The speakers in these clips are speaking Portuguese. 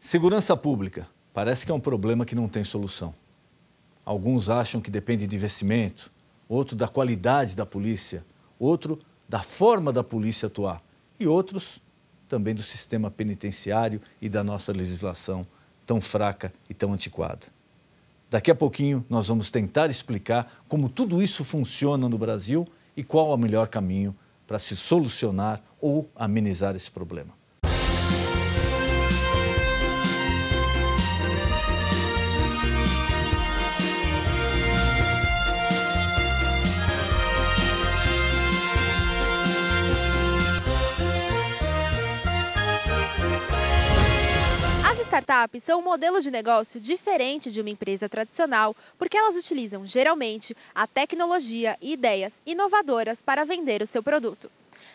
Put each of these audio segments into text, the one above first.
Segurança pública. Parece que é um problema que não tem solução. Alguns acham que depende de investimento, outro da qualidade da polícia, outro da forma da polícia atuar e outros também do sistema penitenciário e da nossa legislação tão fraca e tão antiquada. Daqui a pouquinho nós vamos tentar explicar como tudo isso funciona no Brasil e qual é o melhor caminho para se solucionar ou amenizar esse problema. Startups são um modelo de negócio diferente de uma empresa tradicional, porque elas utilizam, geralmente, a tecnologia e ideias inovadoras para vender o seu produto.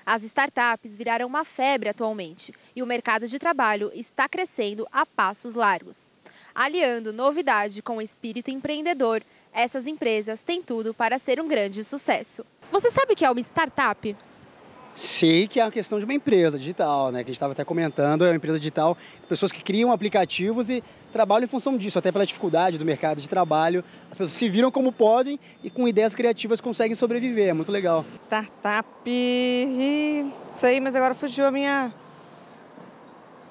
As startups viraram uma febre atualmente e o mercado de trabalho está crescendo a passos largos. Aliando novidade com o espírito empreendedor, essas empresas têm tudo para ser um grande sucesso. Você sabe o que é uma startup? Sei que é uma questão de uma empresa digital, né? Que a gente estava até comentando, é uma empresa digital, pessoas que criam aplicativos e trabalham em função disso, até pela dificuldade do mercado de trabalho. As pessoas se viram como podem e com ideias criativas conseguem sobreviver, é muito legal. Startup, sei, mas agora fugiu a minha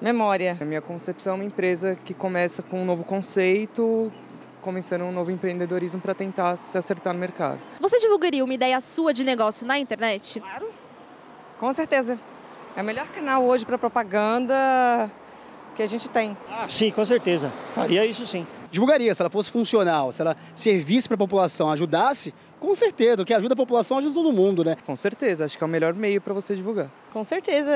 memória. A minha concepção é uma empresa que começa com um novo conceito, começando um novo empreendedorismo para tentar se acertar no mercado. Você divulgaria uma ideia sua de negócio na internet? Claro. Com certeza. É o melhor canal hoje para propaganda que a gente tem. Sim, com certeza. Faria isso sim. Divulgaria, se ela fosse funcional, se ela servisse para a população, ajudasse, com certeza. O que ajuda a população ajuda todo mundo, né? Com certeza, acho que é o melhor meio para você divulgar. Com certeza.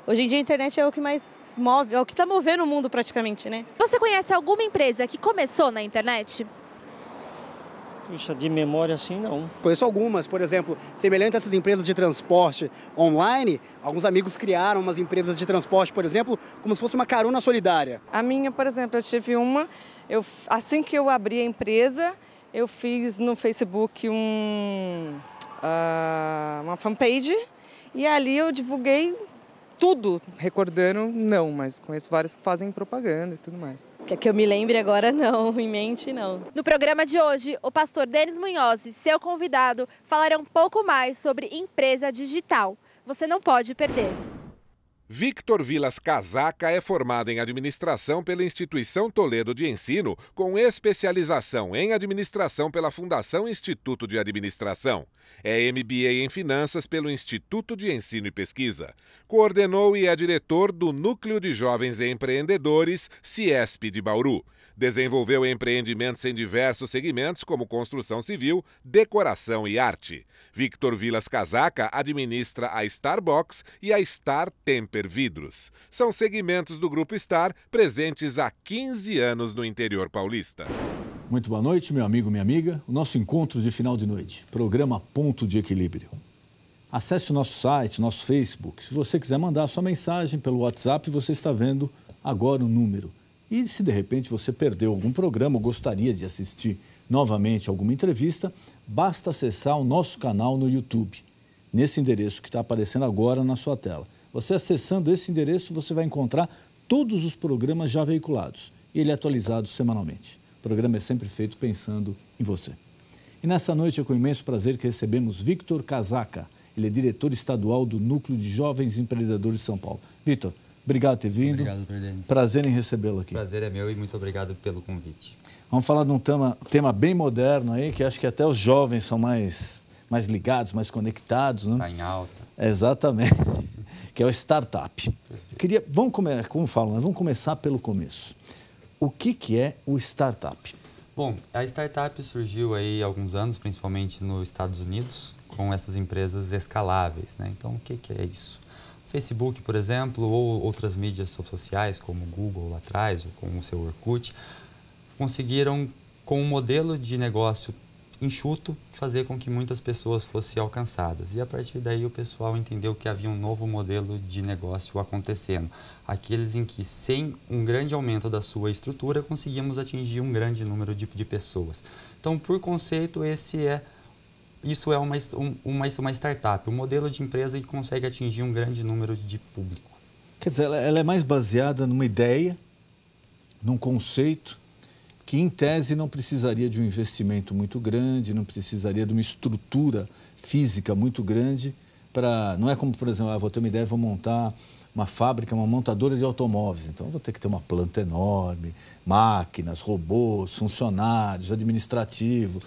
Hoje em dia a internet é o que mais move, é o que está movendo o mundo praticamente, né? Você conhece alguma empresa que começou na internet? Puxa, de memória assim não. Conheço algumas, por exemplo, semelhante a essas empresas de transporte online, alguns amigos criaram umas empresas de transporte, por exemplo, como se fosse uma carona solidária. A minha, por exemplo, eu tive uma, assim que eu abri a empresa, eu fiz no Facebook uma fanpage e ali eu divulguei tudo. Recordando, não, mas conheço vários que fazem propaganda e tudo mais. Que eu me lembre agora, não, em mente, não. No programa de hoje, o pastor Denis Munhoz e seu convidado falarão um pouco mais sobre empresa digital. Você não pode perder. Victor Vilas Casaca é formado em administração pela Instituição Toledo de Ensino, com especialização em administração pela Fundação Instituto de Administração. É MBA em Finanças pelo Instituto de Ensino e Pesquisa. Coordenou e é diretor do Núcleo de Jovens Empreendedores, CIESP de Bauru. Desenvolveu empreendimentos em diversos segmentos, como construção civil, decoração e arte. Victor Vilas Casaca administra a Starbox e a Star Temper Vidros. São segmentos do Grupo Star, presentes há 15 anos no interior paulista. Muito boa noite, meu amigo, minha amiga. O nosso encontro de final de noite, programa Ponto de Equilíbrio. Acesse o nosso site, nosso Facebook. Se você quiser mandar a sua mensagem pelo WhatsApp, você está vendo agora o número. E se de repente você perdeu algum programa ou gostaria de assistir novamente alguma entrevista, basta acessar o nosso canal no YouTube, nesse endereço que está aparecendo agora na sua tela. Você acessando esse endereço, você vai encontrar todos os programas já veiculados e ele é atualizado semanalmente. O programa é sempre feito pensando em você. E nessa noite é com imenso prazer que recebemos Victor Casaca. Ele é diretor estadual do Núcleo de Jovens Empreendedores de São Paulo. Victor, obrigado por ter vindo. Obrigado, doutor Denis. Prazer em recebê-lo aqui. Prazer é meu e muito obrigado pelo convite. Vamos falar de um tema bem moderno aí, que acho que até os jovens são mais ligados, mais conectados, né? Está em alta. Exatamente, que é o startup. Vamos começar pelo começo. O que é o startup? Bom, a startup surgiu aí há alguns anos, principalmente nos Estados Unidos, com essas empresas escaláveis, né? Então, o que é isso? Facebook, por exemplo, ou outras mídias sociais, como o Google lá atrás, ou como o seu Orkut, conseguiram, com um modelo de negócio enxuto, fazer com que muitas pessoas fossem alcançadas. E a partir daí o pessoal entendeu que havia um novo modelo de negócio acontecendo. Aqueles em que, sem um grande aumento da sua estrutura, conseguimos atingir um grande número de pessoas. Então, por conceito, isso é uma startup, um modelo de empresa que consegue atingir um grande número de público. Quer dizer, ela é mais baseada numa ideia num conceito que, em tese, não precisaria de um investimento muito grande, não precisaria de uma estrutura física muito grande para... Não é como, por exemplo, vou ter uma ideia, vou montar uma fábrica, uma montadora de automóveis. Então, vou ter que ter uma planta enorme, máquinas, robôs, funcionários, administrativo...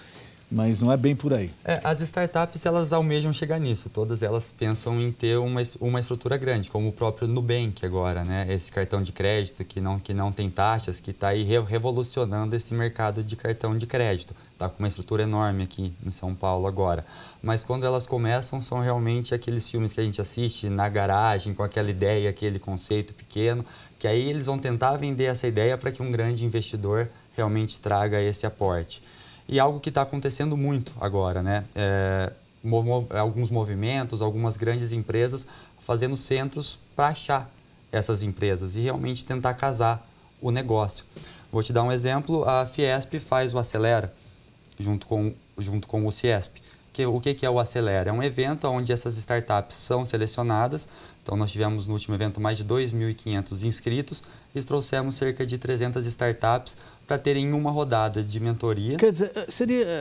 Mas não é bem por aí. As startups, elas almejam chegar nisso. Todas elas pensam em ter uma estrutura grande, como o próprio Nubank agora, né? Esse cartão de crédito que não tem taxas, que está aí revolucionando esse mercado de cartão de crédito. Está com uma estrutura enorme aqui em São Paulo agora. Mas quando elas começam, são realmente aqueles filmes que a gente assiste na garagem, com aquela ideia, aquele conceito pequeno, que aí eles vão tentar vender essa ideia para que um grande investidor realmente traga esse aporte. E algo que está acontecendo muito agora, né? Alguns movimentos, algumas grandes empresas fazendo centros para achar essas empresas e realmente tentar casar o negócio. Vou te dar um exemplo, a Fiesp faz o Acelera, junto com o Ciesp. O que é o Acelera? É um evento onde essas startups são selecionadas. Então, nós tivemos no último evento mais de 2.500 inscritos e trouxemos cerca de 300 startups para terem uma rodada de mentoria. Quer dizer,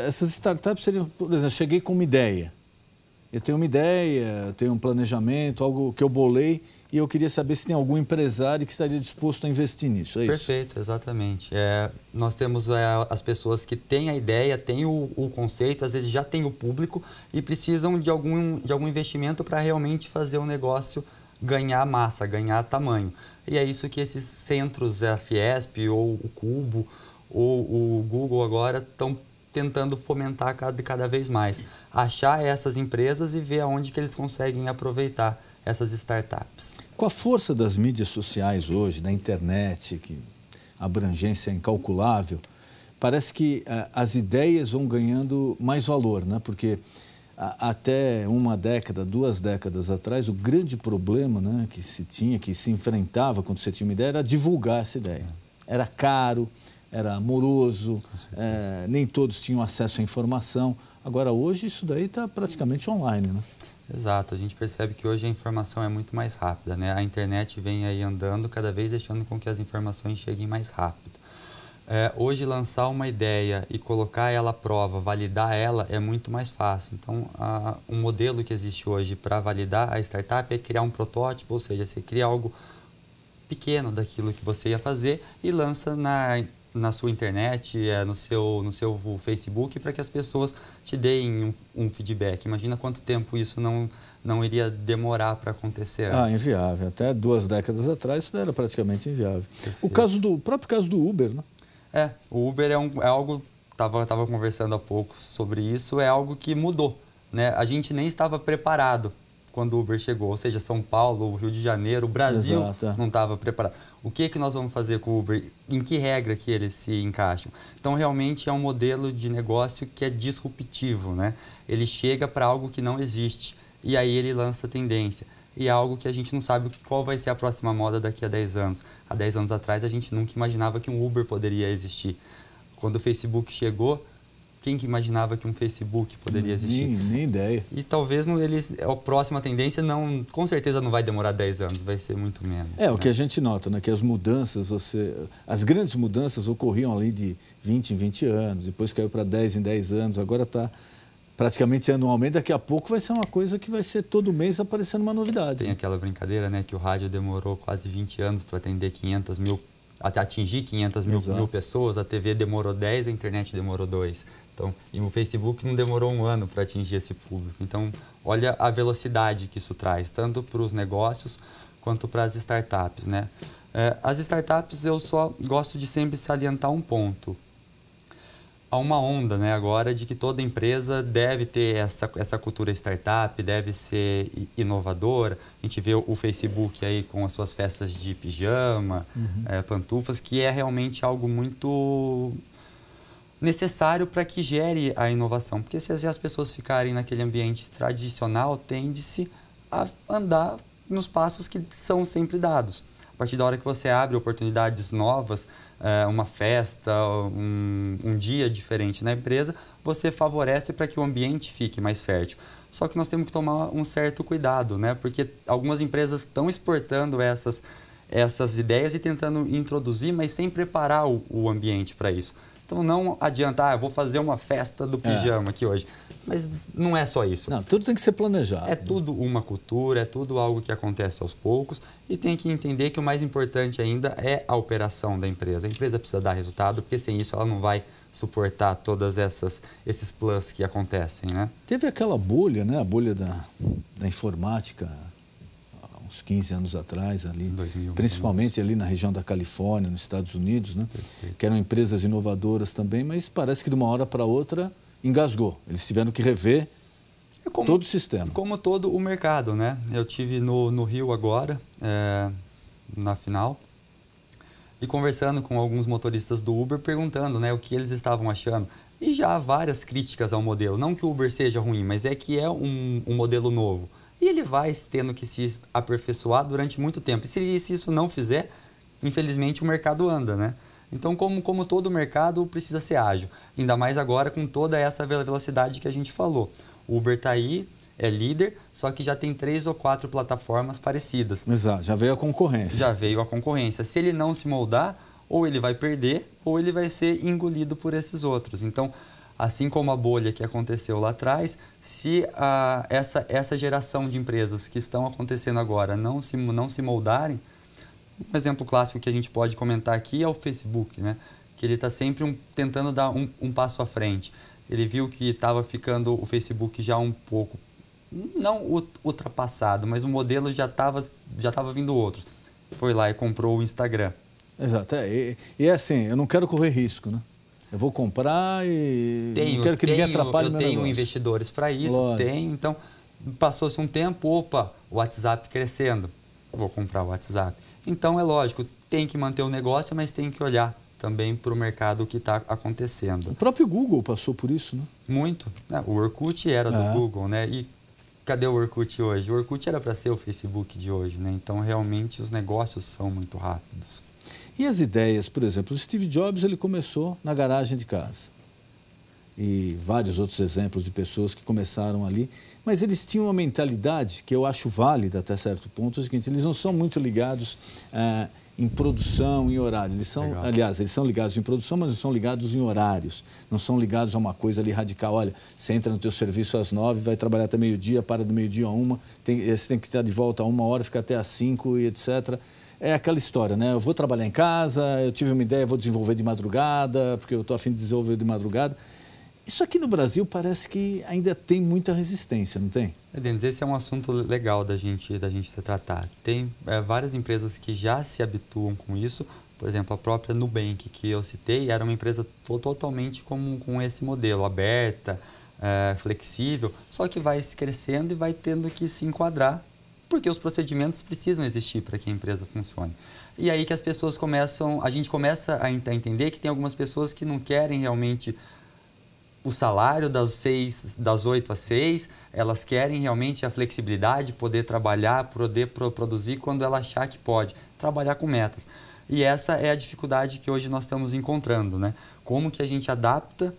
essas startups seriam, por exemplo, cheguei com uma ideia. Eu tenho uma ideia, eu tenho um planejamento, algo que eu bolei, e eu queria saber se tem algum empresário que estaria disposto a investir nisso, é isso? Perfeito, exatamente. Nós temos as pessoas que têm a ideia, têm o conceito, às vezes já têm o público e precisam de algum investimento para realmente fazer o negócio ganhar massa, ganhar tamanho. E é isso que esses centros, a Fiesp ou o Cubo ou o Google agora estão tentando fomentar cada vez mais. Achar essas empresas e ver aonde que eles conseguem aproveitar essas startups. Com a força das mídias sociais hoje, da internet, que a abrangência é incalculável, parece que as ideias vão ganhando mais valor, né? Porque até uma década, 2 décadas atrás, o grande problema, né, que se enfrentava quando você tinha uma ideia, era divulgar essa ideia. Era caro, era moroso, nem todos tinham acesso à informação. Agora, hoje, isso daí está praticamente online, né? Exato, a gente percebe que hoje a informação é muito mais rápida, né? A internet vem aí andando, cada vez deixando com que as informações cheguem mais rápido. Hoje, lançar uma ideia e colocar ela à prova, validar ela, é muito mais fácil. Então, um modelo que existe hoje para validar a startup é criar um protótipo, ou seja, você cria algo pequeno daquilo que você ia fazer e lança na sua internet, no seu Facebook, para que as pessoas te deem um feedback. Imagina quanto tempo isso não iria demorar para acontecer antes. Inviável. Até 2 décadas atrás isso era praticamente inviável. O próprio caso do Uber, né? O Uber é algo, estava conversando há pouco sobre isso, é algo que mudou, né? A gente nem estava preparado quando o Uber chegou, ou seja, São Paulo, o Rio de Janeiro, o Brasil não estava preparado. O que nós vamos fazer com o Uber? Em que regra que eles se encaixam? Então, realmente é um modelo de negócio que é disruptivo, né? Ele chega para algo que não existe e aí ele lança tendência. E é algo que a gente não sabe qual vai ser a próxima moda daqui a 10 anos. Há 10 anos atrás, a gente nunca imaginava que um Uber poderia existir. Quando o Facebook chegou, quem que imaginava que um Facebook poderia existir? Nem ideia. E talvez a próxima tendência com certeza não vai demorar 10 anos, vai ser muito menos. O que a gente nota, né? Que as mudanças, as grandes mudanças ocorriam ali de 20 em 20 anos, depois caiu para 10 em 10 anos, agora está praticamente anualmente, daqui a pouco vai ser uma coisa que vai ser todo mês aparecendo uma novidade. Tem aquela brincadeira, né, que o rádio demorou quase 20 anos para atender 500 mil, até atingir 500 mil pessoas, a TV demorou 10, a internet demorou 2. Então, e o Facebook não demorou 1 ano para atingir esse público. Então, olha a velocidade que isso traz, tanto para os negócios quanto para as startups, né? As startups, eu só gosto de sempre salientar um ponto. Há uma onda, né, agora de que toda empresa deve ter essa cultura startup, deve ser inovadora. A gente vê o Facebook aí com as suas festas de pijama, pantufas, que é realmente algo muito necessário para que gere a inovação. Porque se as pessoas ficarem naquele ambiente tradicional, tende-se a andar nos passos que são sempre dados. A partir da hora que você abre oportunidades novas, uma festa, um dia diferente na empresa, você favorece para que o ambiente fique mais fértil. Só que nós temos que tomar um certo cuidado, né? Porque algumas empresas estão exportando essas ideias e tentando introduzir, mas sem preparar o ambiente para isso. Então não adianta, eu vou fazer uma festa do pijama aqui hoje. Mas não é só isso. Não, tudo tem que ser planejado. É tudo uma cultura, é tudo algo que acontece aos poucos e tem que entender que o mais importante ainda é a operação da empresa. A empresa precisa dar resultado, porque sem isso ela não vai suportar todas esses plus que acontecem, né? Teve aquela bolha, né? A bolha da informática, uns 15 anos atrás, ali, 2000, principalmente ali na região da Califórnia, nos Estados Unidos, né? Perfeito. Que eram empresas inovadoras também, mas parece que de uma hora para outra engasgou. Eles tiveram que rever todo o sistema. Como todo o mercado, né? Eu tive no Rio agora, na final, e conversando com alguns motoristas do Uber, perguntando, né, o que eles estavam achando. E já há várias críticas ao modelo. Não que o Uber seja ruim, mas é que é um modelo novo. E ele vai tendo que se aperfeiçoar durante muito tempo. E se isso não fizer, infelizmente o mercado anda, né? Então, como todo mercado, precisa ser ágil. Ainda mais agora com toda essa velocidade que a gente falou. O Uber está aí, é líder, só que já tem 3 ou 4 plataformas parecidas. Exato, já veio a concorrência. Já veio a concorrência. Se ele não se moldar, ou ele vai perder, ou ele vai ser engolido por esses outros. Então, assim como a bolha que aconteceu lá atrás, se essa geração de empresas que estão acontecendo agora não se moldarem, um exemplo clássico que a gente pode comentar aqui é o Facebook, né? Que ele está sempre tentando dar um passo à frente. Ele viu que estava ficando o Facebook já um pouco, não ultrapassado, mas o modelo já estava vindo outros. Foi lá e comprou o Instagram. Exato. E é assim, eu não quero correr risco, né? Eu vou comprar e não quero que ninguém atrapalhe o meu negócio. Eu tenho investidores para isso, então passou-se um tempo, o WhatsApp crescendo, vou comprar o WhatsApp. Então é lógico, tem que manter o negócio, mas tem que olhar também para o mercado que está acontecendo. O próprio Google passou por isso, né? Muito. O Orkut era do Google, né? E cadê o Orkut hoje? O Orkut era para ser o Facebook de hoje, né? Então realmente os negócios são muito rápidos. E as ideias, por exemplo, o Steve Jobs ele começou na garagem de casa. E vários outros exemplos de pessoas que começaram ali, mas eles tinham uma mentalidade que eu acho válida até certo ponto, é o seguinte, eles não são muito ligados em produção, em horário. Eles são, aliás, eles são ligados em produção, mas não são ligados em horários. Não são ligados a uma coisa ali radical. Olha, você entra no teu serviço às 9, vai trabalhar até meio-dia, para do meio-dia a 1, você tem que estar de volta a 1 hora, fica até às 5 e etc. É aquela história, né? Eu vou trabalhar em casa, eu tive uma ideia, vou desenvolver de madrugada, porque eu estou a fim de desenvolver de madrugada. Isso aqui no Brasil parece que ainda tem muita resistência, não tem? Denis, esse é um assunto legal da gente tratar. Tem várias empresas que já se habituam com isso. Por exemplo, a própria Nubank, que eu citei, era uma empresa totalmente com esse modelo, aberta, flexível, só que vai crescendo e vai tendo que se enquadrar, porque os procedimentos precisam existir para que a empresa funcione. E aí que as pessoas a gente começa a entender que tem algumas pessoas que não querem realmente o salário das 8 às 6, elas querem realmente a flexibilidade, poder trabalhar, poder produzir quando ela achar que pode, trabalhar com metas. E essa é a dificuldade que hoje nós estamos encontrando, né? Como que a gente adapta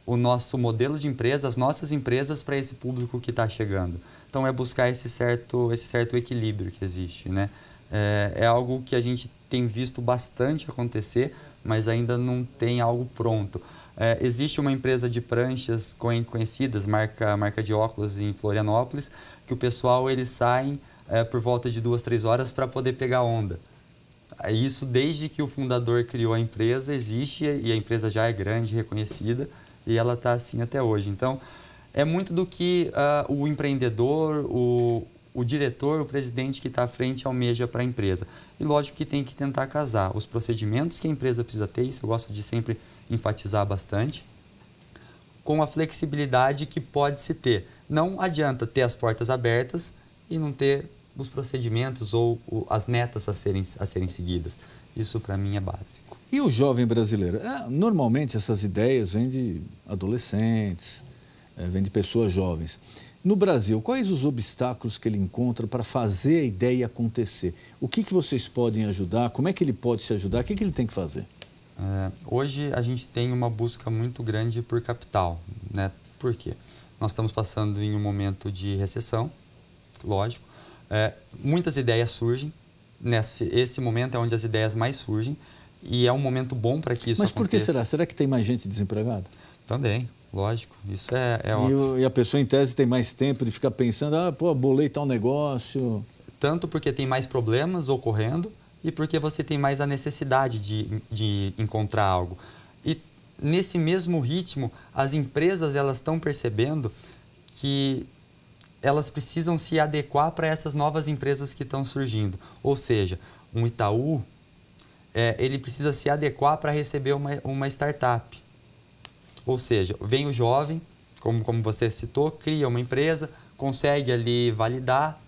o nosso modelo de empresa, as nossas empresas para esse público que está chegando. Então é buscar esse certo equilíbrio que existe, né? É algo que a gente tem visto bastante acontecer, mas ainda não tem algo pronto. Existe uma empresa de pranchas conhecidas, marca de óculos em Florianópolis, que o pessoal eles saem por volta de 2, 3 horas para poder pegar onda. Isso desde que o fundador criou a empresa existe e a empresa já é grande, reconhecida e ela está assim até hoje. Então é muito do que o empreendedor, o diretor, o presidente que está à frente almeja para a empresa. E lógico que tem que tentar casar os procedimentos que a empresa precisa ter, isso eu gosto de sempre enfatizar bastante, com a flexibilidade que pode se ter. Não adianta ter as portas abertas e não ter os procedimentos ou as metas a serem seguidas. Isso para mim é básico. E o jovem brasileiro? Normalmente essas ideias vêm de adolescentes, vêm de pessoas jovens. No Brasil, quais os obstáculos que ele encontra para fazer a ideia acontecer? O que vocês podem ajudar? Como é que ele pode se ajudar? O que ele tem que fazer? Hoje a gente tem uma busca muito grande por capital, né? Por quê? Nós estamos passando em um momento de recessão, lógico. Muitas ideias surgem, Esse momento é onde as ideias mais surgem e é um momento bom para que isso Mas aconteça. por que será? Será que tem mais gente desempregada? Também, lógico. Isso é óbvio. E a pessoa, em tese, tem mais tempo de ficar pensando, bolei tal negócio. Tanto porque tem mais problemas ocorrendo e porque você tem mais a necessidade de encontrar algo. E nesse mesmo ritmo, as empresas elas estão percebendo que elas precisam se adequar para essas novas empresas que estão surgindo. Ou seja, um Itaú, ele precisa se adequar para receber uma startup. Ou seja, vem o jovem, como você citou, cria uma empresa, consegue ali validar,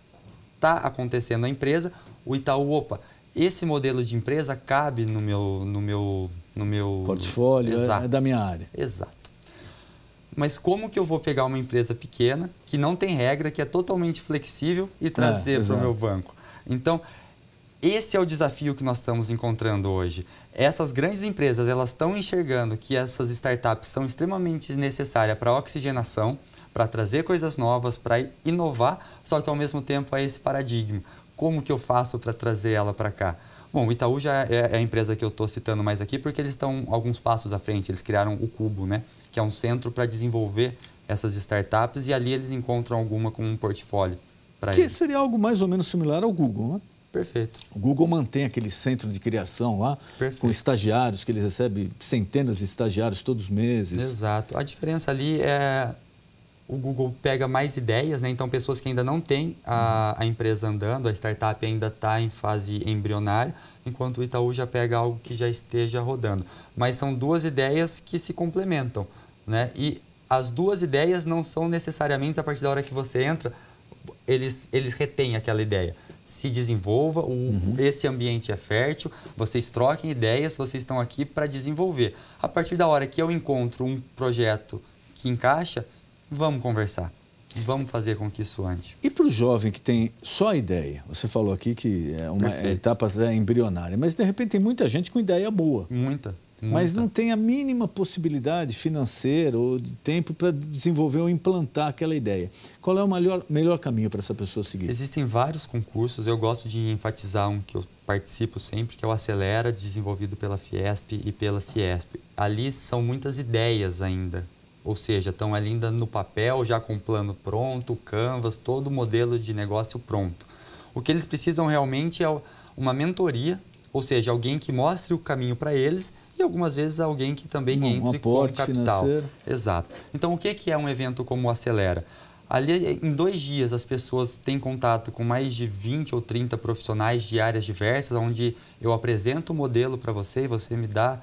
está acontecendo a empresa, o Itaú, esse modelo de empresa cabe no meu portfólio, Exato. É da minha área. Exato. Mas como que eu vou pegar uma empresa pequena, que não tem regra, que é totalmente flexível e trazer para o meu banco? Então, esse é o desafio que nós estamos encontrando hoje. Essas grandes empresas, elas estão enxergando que essas startups são extremamente necessárias para a oxigenação, para trazer coisas novas, para inovar, só que ao mesmo tempo é esse paradigma. Como que eu faço para trazer ela para cá? Bom, o Itaú já é a empresa que eu estou citando mais aqui porque eles estão alguns passos à frente. Eles criaram o Cubo, né? Que é um centro para desenvolver essas startups e ali eles encontram alguma com um portfólio para eles. Que seria algo mais ou menos similar ao Google, né? Perfeito. O Google mantém aquele centro de criação lá, com estagiários, que eles recebem centenas de estagiários todos os meses. Exato. A diferença ali é o Google pega mais ideias, né? Então pessoas que ainda não têm a empresa andando, a startup ainda está em fase embrionária, enquanto o Itaú já pega algo que já esteja rodando. Mas são duas ideias que se complementam, né? E as duas ideias não são necessariamente, a partir da hora que você entra, eles retêm aquela ideia. Se desenvolva, esse ambiente é fértil, vocês troquem ideias, vocês estão aqui para desenvolver. A partir da hora que eu encontro um projeto que encaixa, vamos conversar, vamos fazer com que isso ande. E para o jovem que tem só a ideia? Você falou aqui que é uma etapa embrionária, mas de repente tem muita gente com ideia boa. Muita. Mas não tem a mínima possibilidade financeira ou de tempo para desenvolver ou implantar aquela ideia. Qual é o melhor caminho para essa pessoa seguir? Existem vários concursos, eu gosto de enfatizar um que eu participo sempre, que é o Acelera, desenvolvido pela Fiesp e pela Ciesp. Ali são muitas ideias ainda, ou seja, estão ali ainda no papel, já com o plano pronto, o Canvas, todo o modelo de negócio pronto. O que eles precisam realmente é uma mentoria, ou seja, alguém que mostre o caminho para eles e algumas vezes alguém que também entre com capital. Financeiro. Exato. Então, o que é um evento como o Acelera? Ali, em 2 dias, as pessoas têm contato com mais de 20 ou 30 profissionais de áreas diversas, onde eu apresento o modelo para você e você me dá...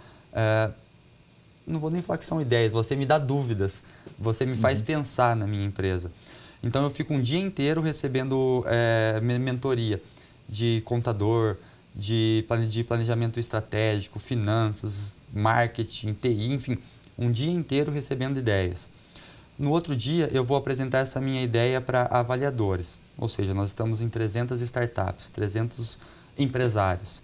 não vou nem falar que são ideias, você me dá dúvidas, você me faz pensar na minha empresa. Então, eu fico um dia inteiro recebendo mentoria de contador, de planejamento estratégico, finanças, marketing, TI, enfim, um dia inteiro recebendo ideias. No outro dia, eu vou apresentar essa minha ideia para avaliadores, ou seja, nós estamos em 300 startups, 300 empresários.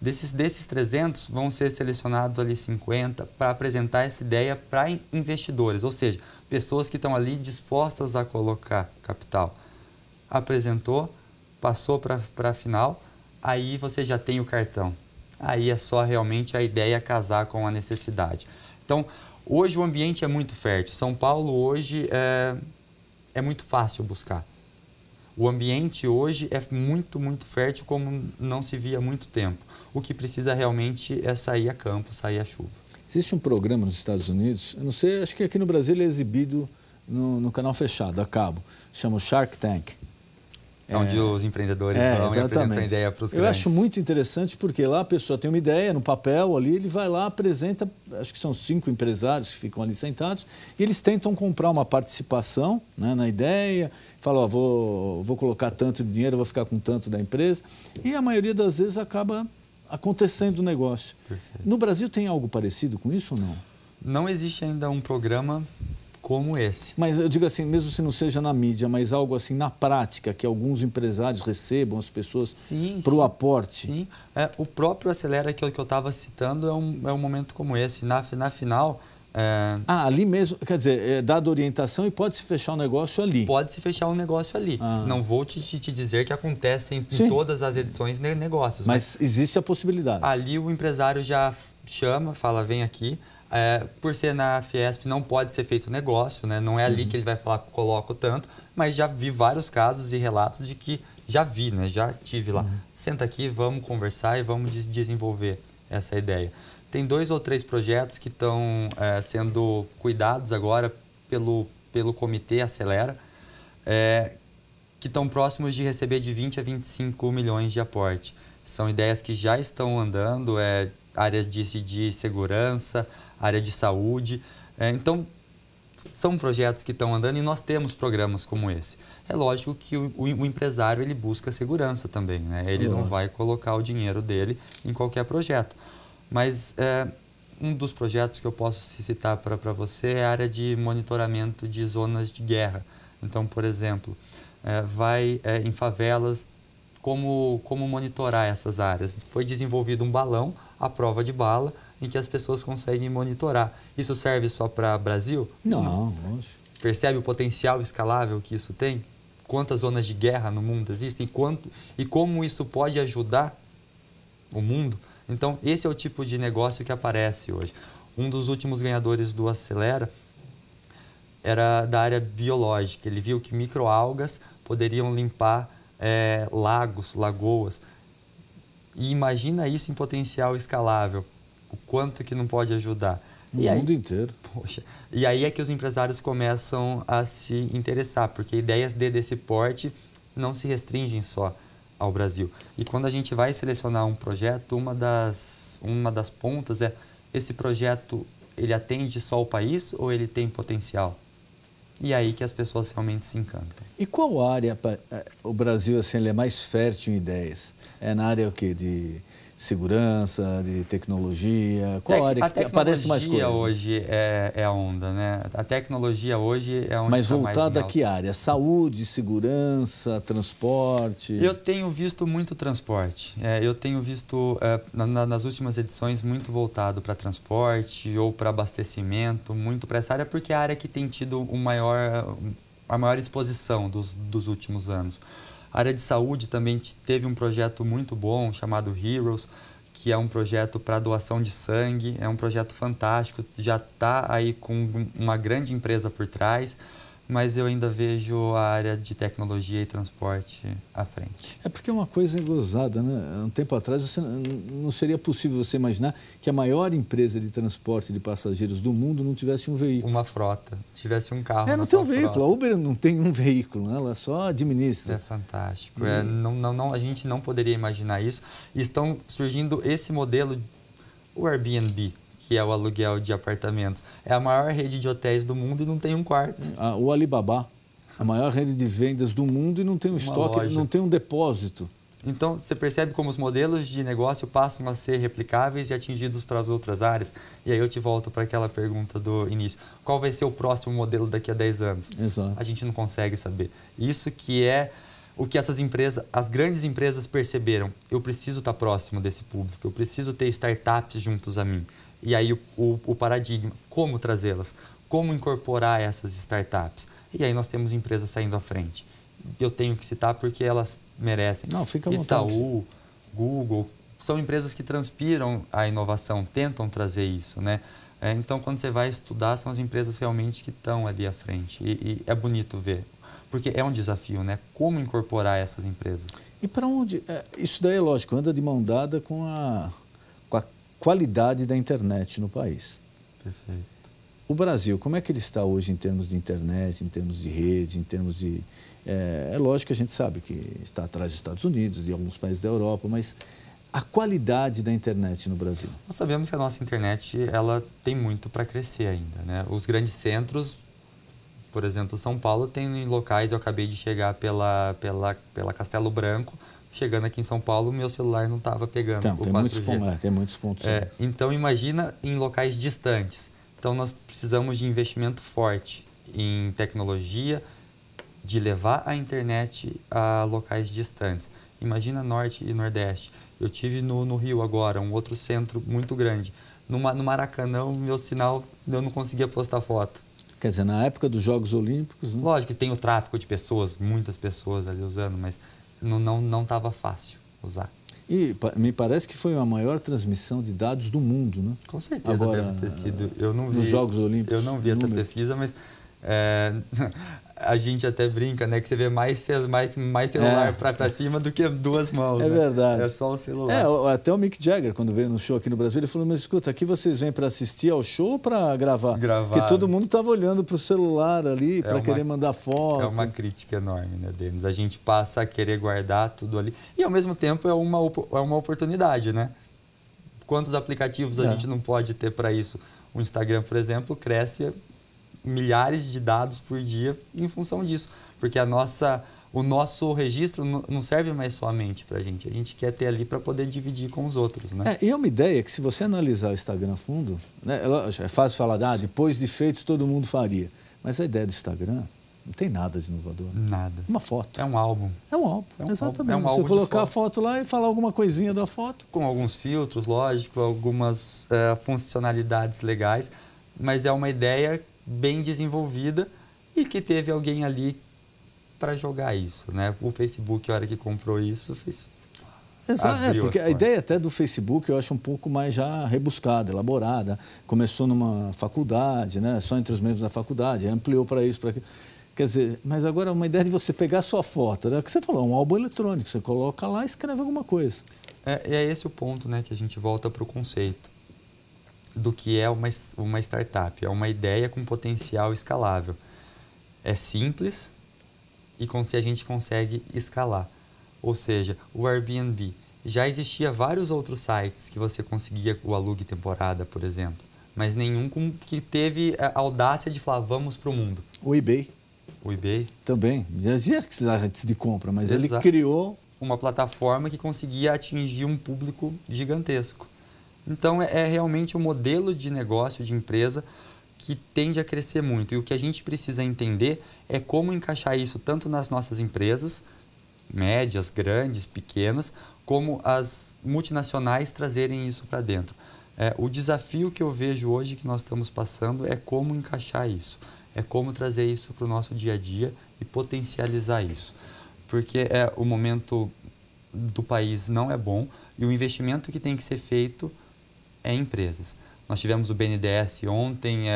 Desses 300, vão ser selecionados ali 50 para apresentar essa ideia para investidores, ou seja, pessoas que estão ali dispostas a colocar capital. Apresentou, passou para a final, aí você já tem o cartão. Aí é só realmente a ideia casar com a necessidade. Então, hoje o ambiente é muito fértil. São Paulo hoje é muito fácil buscar. O ambiente hoje é muito, muito fértil como não se via há muito tempo. O que precisa realmente é sair a campo, sair a chuva. Existe um programa nos Estados Unidos, eu não sei, acho que aqui no Brasil ele é exibido no canal fechado, a cabo, chama o Shark Tank. Onde os empreendedores vão e apresentam a ideia para os clientes. Eu acho muito interessante porque lá a pessoa tem uma ideia no papel ali, ele vai lá, apresenta, acho que são 5 empresários que ficam ali sentados, e eles tentam comprar uma participação, né, na ideia, falam, vou colocar tanto de dinheiro, vou ficar com tanto da empresa, e a maioria das vezes acaba acontecendo o negócio. Perfeito. No Brasil tem algo parecido com isso ou não? Não existe ainda um programa como esse. Mas eu digo assim, mesmo se não seja na mídia, mas algo assim na prática, que alguns empresários recebam as pessoas para o aporte. Sim, o próprio Acelera que eu estava citando é um momento como esse. Na final, Ali mesmo, quer dizer, é dada orientação e pode-se fechar um negócio ali. Pode-se fechar um negócio ali. Não vou te dizer que acontece em todas as edições de negócios. Mas existe a possibilidade. Ali o empresário já chama, fala, vem aqui. Por ser na Fiesp não pode ser feito negócio, né? Não é ali que ele vai falar, coloco tanto, mas já vi vários casos e relatos de que já vi, né? Já estive lá. Senta aqui, vamos conversar e vamos desenvolver essa ideia. Tem 2 ou 3 projetos que estão sendo cuidados agora pelo Comitê Acelera, que estão próximos de receber de 20 a 25 milhões de aporte. São ideias que já estão andando, área de segurança, área de saúde. Então, são projetos que estão andando e nós temos programas como esse. É lógico que o empresário ele busca segurança também, né? Ele não vai colocar o dinheiro dele em qualquer projeto. Mas um dos projetos que eu posso citar para você é a área de monitoramento de zonas de guerra. Então, por exemplo, vai em favelas, como monitorar essas áreas. Foi desenvolvido um balão à prova de bala em que as pessoas conseguem monitorar. Isso serve só para o Brasil? Não. Percebe o potencial escalável que isso tem? Quantas zonas de guerra no mundo existem e como isso pode ajudar o mundo? Então, esse é o tipo de negócio que aparece hoje. Um dos últimos ganhadores do Acelera era da área biológica. Ele viu que microalgas poderiam limpar lagos, lagoas. E imagina isso em potencial escalável. O quanto que não pode ajudar. O mundo inteiro. Poxa, e aí é que os empresários começam a se interessar, porque ideias desse porte não se restringem só ao Brasil. E quando a gente vai selecionar um projeto, uma das pontas esse projeto, ele atende só o país ou ele tem potencial? E é aí que as pessoas realmente se encantam. E qual área, o Brasil assim, ele é mais fértil em ideias? É na área o quê? De segurança, de tecnologia? Qual área que aparece mais coisa? A tecnologia hoje é a onda, né? A tecnologia hoje é onde Mas está mais voltada em a que área? Saúde, segurança, transporte? Eu tenho visto muito transporte. Eu tenho visto, nas últimas edições, muito voltado para transporte ou para abastecimento, muito para essa área, porque é a área que tem tido a maior exposição dos últimos anos. A área de saúde também teve um projeto muito bom chamado Heroes, que é um projeto para doação de sangue, é um projeto fantástico, já está aí com uma grande empresa por trás, mas eu ainda vejo a área de tecnologia e transporte à frente. É porque é uma coisa gozada, né? Um tempo atrás não seria possível você imaginar que a maior empresa de transporte de passageiros do mundo não tivesse um veículo. Uma frota, tivesse um carro. Não tem um veículo, a Uber não tem um veículo, né? Ela só administra. É fantástico. A gente não poderia imaginar isso. E estão surgindo esse modelo, o Airbnb, que é o aluguel de apartamentos. É a maior rede de hotéis do mundo e não tem um quarto. O Alibaba, a maior rede de vendas do mundo e não tem um estoque, loja. Não tem um depósito. Então, você percebe como os modelos de negócio passam a ser replicáveis e atingidos para as outras áreas? E aí eu te volto para aquela pergunta do início. Qual vai ser o próximo modelo daqui a 10 anos? Exato. A gente não consegue saber. Isso que é o que as grandes empresas perceberam. Eu preciso estar próximo desse público, eu preciso ter startups juntos a mim. E aí o paradigma, como trazê-las, como incorporar essas startups. E aí nós temos empresas saindo à frente. Eu tenho que citar porque elas merecem. Não, fica à vontade. Itaú, Google, são empresas que transpiram a inovação, tentam trazer isso, né? Então, quando você vai estudar, são as empresas realmente que estão ali à frente. E é bonito ver, porque é um desafio, né? Como incorporar essas empresas. E para onde? Isso daí é lógico, anda de mão dada com a qualidade da internet no país. Perfeito. O Brasil, como é que ele está hoje em termos de internet, em termos de rede, em termos de... É lógico que a gente sabe que está atrás dos Estados Unidos, de alguns países da Europa, mas a qualidade da internet no Brasil? Nós sabemos que a nossa internet ela tem muito para crescer ainda, né? Os grandes centros, por exemplo, São Paulo tem locais, eu acabei de chegar pela Castelo Branco, chegando aqui em São Paulo, meu celular não estava pegando o 4G. Tem muitos pontos. Então, imagina em locais distantes. Então, nós precisamos de investimento forte em tecnologia, de levar a internet a locais distantes. Imagina Norte e Nordeste. Eu tive no Rio agora, um outro centro muito grande. No Maracanã, o meu sinal, eu não conseguia postar foto. Quer dizer, na época dos Jogos Olímpicos... Né? Lógico que tem o tráfico de pessoas, muitas pessoas ali usando, mas não estava fácil usar. E me parece que foi a maior transmissão de dados do mundo, né? Com certeza agora, deve ter sido. Eu não vi, nos Jogos Olímpicos. Eu não vi essa pesquisa, mas a gente até brinca, né? Que você vê mais celular para cima do que duas mãos. É verdade. É só o celular. Até o Mick Jagger, quando veio no show aqui no Brasil, ele falou, mas escuta, aqui vocês vêm para assistir ao show ou para gravar? Porque todo mundo estava olhando para o celular ali, para querer mandar foto. É uma crítica enorme, né, Denis? A gente passa a querer guardar tudo ali. E, ao mesmo tempo, é uma oportunidade, né? Quantos aplicativos a gente não pode ter para isso? O Instagram, por exemplo, cresce milhares de dados por dia em função disso, porque o nosso registro não serve mais somente para a gente quer ter ali para poder dividir com os outros, né? E é uma ideia que, se você analisar o Instagram a fundo, né, é fácil falar, depois de feito todo mundo faria, mas a ideia do Instagram não tem nada de inovador. Nada. Uma foto. É um álbum. É um álbum, exatamente. É um álbum você colocar a foto lá e falar alguma coisinha da foto. Com alguns filtros, lógico, algumas funcionalidades legais, mas é uma ideia bem desenvolvida e que teve alguém ali para jogar isso, né? O Facebook, a hora que comprou isso, fez... Exato, porque a ideia até do Facebook eu acho um pouco mais já rebuscada, elaborada. Começou numa faculdade, né? Só entre os membros da faculdade, ampliou para isso, para aquilo. Quer dizer, mas agora uma ideia de você pegar a sua foto, né? O que você falou, um álbum eletrônico, você coloca lá e escreve alguma coisa. É esse o ponto, né? Que a gente volta para o conceito do que é uma startup. É uma ideia com potencial escalável. É simples e a gente consegue escalar. Ou seja, o Airbnb. Já existia vários outros sites que você conseguia o alugue temporada, por exemplo, mas nenhum que teve a audácia de falar, vamos para o mundo. O eBay. O eBay. Também. Já existia sites de compra, mas ele criou... uma plataforma que conseguia atingir um público gigantesco. Então, é realmente um modelo de negócio, de empresa, que tende a crescer muito. E o que a gente precisa entender é como encaixar isso tanto nas nossas empresas, médias, grandes, pequenas, como as multinacionais trazerem isso para dentro. O desafio que eu vejo hoje que nós estamos passando é como encaixar isso. É como trazer isso para o nosso dia a dia e potencializar isso. Porque o momento do país não é bom e o investimento que tem que ser feito é em empresas. Nós tivemos o BNDES ontem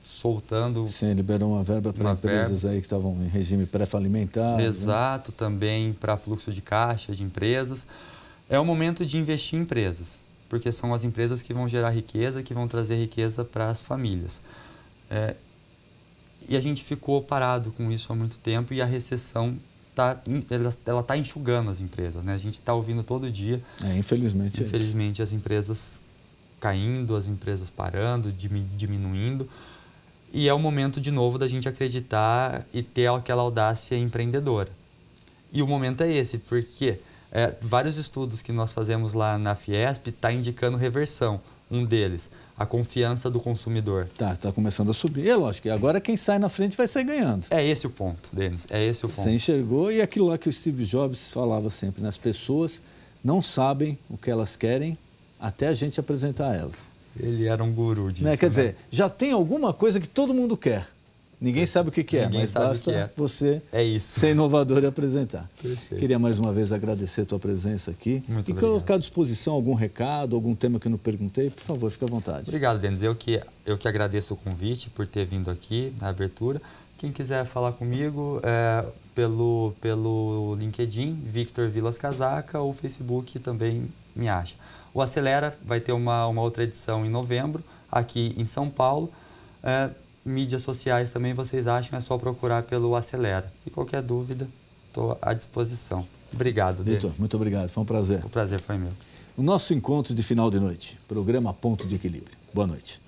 soltando... Sim, liberou uma verba para empresas aí que estavam em regime pré-falimentar. Exato, né? Também para fluxo de caixa de empresas. É o momento de investir em empresas, porque são as empresas que vão gerar riqueza, que vão trazer riqueza para as famílias. E a gente ficou parado com isso há muito tempo e a recessão ela está enxugando as empresas, né? A gente está ouvindo todo dia. Infelizmente, as empresas caindo, as empresas parando, diminuindo. E é o momento, de novo, da gente acreditar e ter aquela audácia empreendedora. E o momento é esse, porque vários estudos que nós fazemos lá na Fiesp está indicando reversão. Um deles, a confiança do consumidor. Tá começando a subir. É lógico, e agora quem sai na frente vai sair ganhando. É esse o ponto, Denis, é esse o ponto. Você enxergou, e aquilo lá que o Steve Jobs falava sempre, né? As pessoas não sabem o que elas querem até a gente apresentar a elas. Ele era um guru disso, Quer dizer, já tem alguma coisa que todo mundo quer. Ninguém sabe o que é, mas basta você ser inovador e apresentar. Perfeito. Queria mais uma vez agradecer a tua presença aqui. Muito e obrigado. Colocar à disposição algum recado, algum tema que eu não perguntei, por favor, fique à vontade. Obrigado, Denis. Eu que agradeço o convite por ter vindo aqui na abertura. Quem quiser falar comigo pelo LinkedIn, Victor Vilas Casaca, ou Facebook também me acha. O Acelera vai ter uma outra edição em novembro, aqui em São Paulo. Mídias sociais também vocês acham, é só procurar pelo Acelera. E qualquer dúvida, estou à disposição. Obrigado, Denis. Vitor, muito obrigado, foi um prazer. O prazer foi meu. O nosso encontro de final de noite, programa Ponto de Equilíbrio. Boa noite.